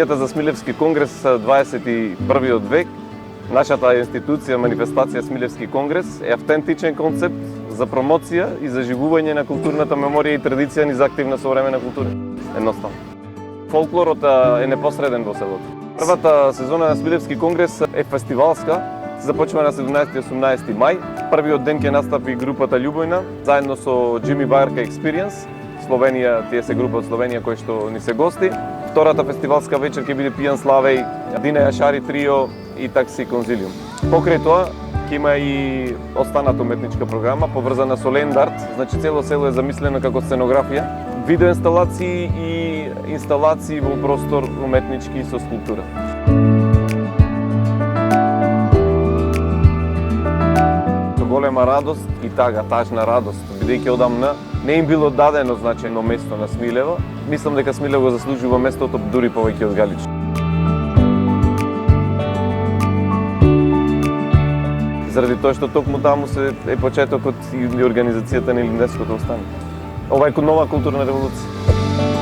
визијата за Смилевски конгрес 21 век. Нашата институција, манифестација Смилевски конгрес е автентичен концепт за промоција и заживување на културната меморија и традиција низ активна современа култура. Едноставно. Фолклорот е непосреден во селото. Првата сезона на Смилевски конгрес е фестивалска, започва на 17 и 18 мај. Првиот ден ќе настапи групата Љубојна, заедно со Jimmy Barca Experience. Словенија, тие се група од Словенија кои што ни се гости. Втората фестивалска вечер ќе биде Пијан Славеј, Дина Јашари трио и Такси Конзилиум. Покрај тоа ќе има и останата уметничка програма поврзана со лендарт, значи цело село е замислено како сценографија, видеоинсталации и инсталации во простор уметнички со скулптура. Со голема радост и тажна радост, бидејќи одамна не им било дадено значајно место на Смилево, мислам дека Смилево го заслужува местото дури повеќе од Галич. Заради тоа што токму таму е почетокот и организацијата на Илинденското остане. Ова е нова културна револуција.